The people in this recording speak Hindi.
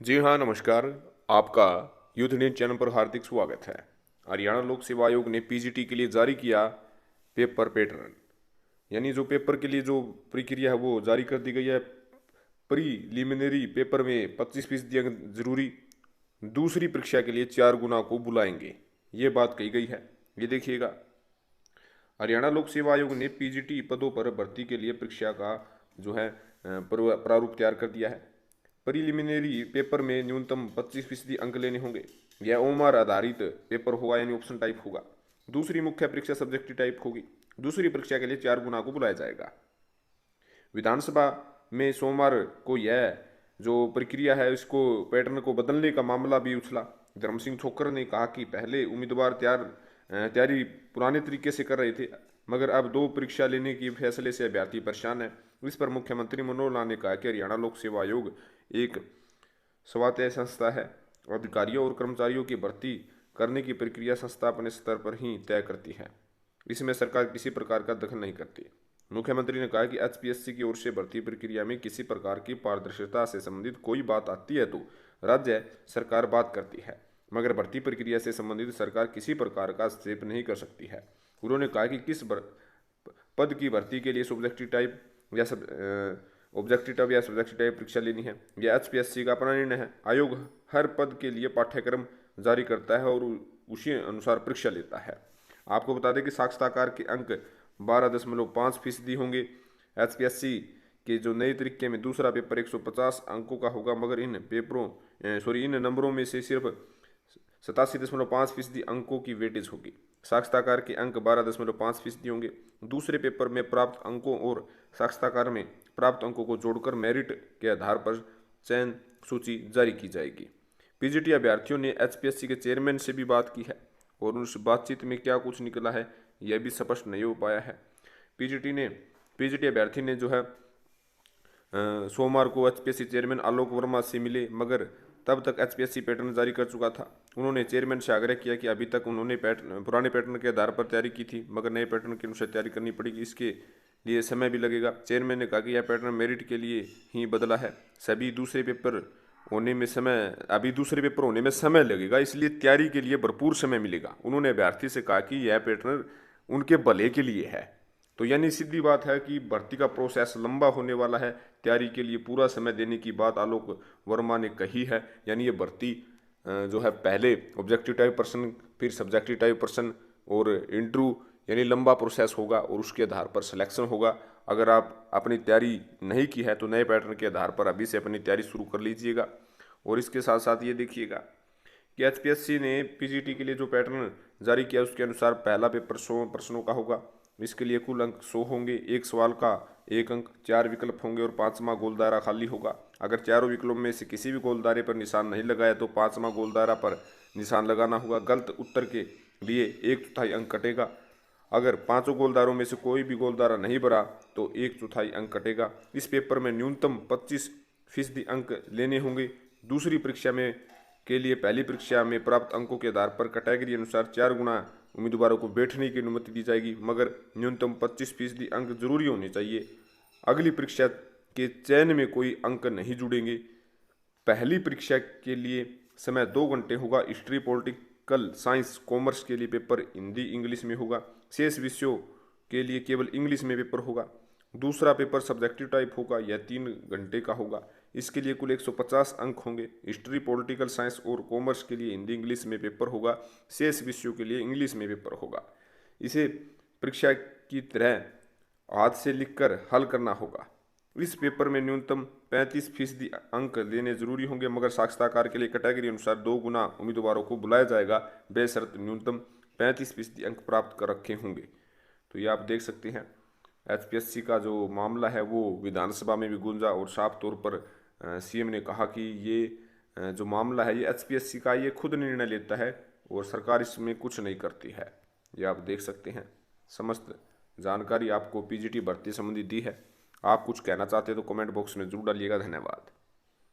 जी हाँ, नमस्कार। आपका यूथ न्यूज चैनल पर हार्दिक स्वागत है। हरियाणा लोक सेवा आयोग ने पीजीटी के लिए जारी किया पेपर पैटर्न, यानी जो पेपर के लिए जो प्रक्रिया है वो जारी कर दी गई है। प्रीलिमिनरी पेपर में 25% अंक जरूरी, दूसरी परीक्षा के लिए 4 गुना को बुलाएंगे, ये बात कही गई है। ये देखिएगा, हरियाणा लोक सेवा आयोग ने पीजीटी पदों पर भर्ती के लिए परीक्षा का जो है प्रारूप तैयार कर दिया है। प्रीलिमिनरी पेपर में न्यूनतम 25% अंक लेने होंगे। यह ओमआर आधारित पेपर होगा, यानी ऑप्शन टाइप होगा। दूसरी मुख्य परीक्षा सब्जेक्टिव टाइप होगी। दूसरी परीक्षा के लिए 4 गुना को बुलाया जाएगा। विधानसभा में सोमवार को यह जो प्रक्रिया है, इसको पैटर्न को बदलने का मामला भी उछला। धर्म सिंह छोक्कर ने कहा कि पहले उम्मीदवार तैयारी पुराने तरीके से कर रहे थे, मगर अब 2 परीक्षा लेने की फैसले से अभ्यर्थी परेशान है। इस पर मुख्यमंत्री मनोहर लाल ने कहा कि हरियाणा लोक सेवा आयोग एक स्वायत्त संस्था है। अधिकारियों और कर्मचारियों की भर्ती करने की प्रक्रिया संस्था अपने स्तर पर ही तय करती है, इसमें सरकार किसी प्रकार का दखल नहीं करती। मुख्यमंत्री ने कहा कि एचपीएससी की ओर से भर्ती प्रक्रिया में किसी प्रकार की पारदर्शिता से संबंधित कोई बात आती है तो राज्य सरकार बात करती है, मगर भर्ती प्रक्रिया से संबंधित सरकार किसी प्रकार का हस्तक्षेप नहीं कर सकती है। उन्होंने कहा कि किस पद की भर्ती के लिए सब्जेक्टिव टाइप या सब्जेक्टिव टाइप परीक्षा लेनी है, यह एचपीएससी का अपना निर्णय है। आयोग हर पद के लिए पाठ्यक्रम जारी करता है और उसी अनुसार परीक्षा लेता है। आपको बता दें कि साक्षात्कार के अंक 12.5% होंगे। एचपीएससी के जो नए तरीके में दूसरा पेपर 150 अंकों का होगा, मगर इन नंबरों में से सिर्फ 87.5% अंकों की वेटेज होगी। साक्षात्कार के अंक 12.5% होंगे। दूसरे पेपर में प्राप्त अंकों और साक्षात्कार में प्राप्त अंकों को जोड़कर मेरिट के आधार पर चयन सूची जारी की जाएगी। पीजीटी अभ्यर्थियों ने एचपीएससी के चेयरमैन से भी बात की है, और उस बातचीत में क्या कुछ निकला है यह भी स्पष्ट नहीं हो पाया है। पीजीटी अभ्यर्थी ने जो है सोमवार को एचपीएससी चेयरमैन आलोक वर्मा से मिले, मगर तब तक एचपीएससी पैटर्न जारी कर चुका था। उन्होंने चेयरमैन से आग्रह किया कि अभी तक उन्होंने पुराने पैटर्न के आधार पर तैयारी की थी, मगर नए पैटर्न के अनुसार तैयारी करनी पड़ेगी, इसके लिए समय भी लगेगा। चेयरमैन ने कहा कि यह पैटर्न मेरिट के लिए ही बदला है। अभी दूसरे पेपर होने में समय लगेगा, इसलिए तैयारी के लिए भरपूर समय मिलेगा। उन्होंने अभ्यर्थी से कहा कि यह पैटर्न उनके भले के लिए है। तो यानी सीधी बात है कि भर्ती का प्रोसेस लंबा होने वाला है। तैयारी के लिए पूरा समय देने की बात आलोक वर्मा ने कही है। यानी ये भर्ती जो है, पहले ऑब्जेक्टिव टाइप पर्सन, फिर सब्जेक्टिव टाइप पर्सन और इंटरव्यू, यानी लंबा प्रोसेस होगा और उसके आधार पर सिलेक्शन होगा। अगर आप अपनी तैयारी नहीं की है तो नए पैटर्न के आधार पर अभी से अपनी तैयारी शुरू कर लीजिएगा। और इसके साथ साथ ये देखिएगा कि एचपीएससी ने पीजीटी के लिए जो पैटर्न जारी किया उसके अनुसार पहला पेपर 100 प्रश्नों का होगा। इसके लिए कुल अंक 100 होंगे। एक सवाल का 1 अंक, 4 विकल्प होंगे और 5वां गोल दायरा खाली होगा। अगर चारों विकल्पों में से किसी भी गोल दायरे पर निशान नहीं लगाया तो 5वां गोल दायरा पर निशान लगाना होगा। गलत उत्तर के लिए 1/4 अंक कटेगा। अगर पांचों गोलदारों में से कोई भी गोलदारा नहीं भरा तो 1/4 अंक कटेगा। इस पेपर में न्यूनतम 25% अंक लेने होंगे। दूसरी परीक्षा में के लिए पहली परीक्षा में प्राप्त अंकों के आधार पर कैटेगरी अनुसार 4 गुना उम्मीदवारों को बैठने की अनुमति दी जाएगी, मगर न्यूनतम 25% अंक जरूरी होने चाहिए। अगली परीक्षा के चयन में कोई अंक नहीं जुड़ेंगे। पहली परीक्षा के लिए समय 2 घंटे होगा। हिस्ट्री, पॉलिटिकल साइंस, कॉमर्स के लिए पेपर हिंदी इंग्लिश में होगा। शेष विषयों के लिए केवल इंग्लिश में पेपर होगा। दूसरा पेपर सब्जेक्टिव टाइप होगा, यह 3 घंटे का होगा। इसके लिए कुल 150 अंक होंगे। हिस्ट्री, पॉलिटिकल साइंस और कॉमर्स के लिए हिंदी इंग्लिश में पेपर होगा। शेष विषयों के लिए इंग्लिश में पेपर होगा। इसे परीक्षा की तरह हाथ से लिखकर हल करना होगा। इस पेपर में न्यूनतम 35% अंक लेने जरूरी होंगे, मगर साक्षात्कार के लिए कैटेगरी अनुसार 2 गुना उम्मीदवारों को बुलाया जाएगा, बेशर्त न्यूनतम 35% अंक प्राप्त कर रखे होंगे। तो ये आप देख सकते हैं, एचपीएससी का जो मामला है वो विधानसभा में भी गूंजा और साफ तौर पर सीएम ने कहा कि ये जो मामला है ये एचपीएससी का, ये खुद निर्णय लेता है और सरकार इसमें कुछ नहीं करती है। ये आप देख सकते हैं। समस्त जानकारी आपको पीजीटी भर्ती संबंधी दी है। आप कुछ कहना चाहते हैं तो कमेंट बॉक्स में जरूर डालिएगा। धन्यवाद।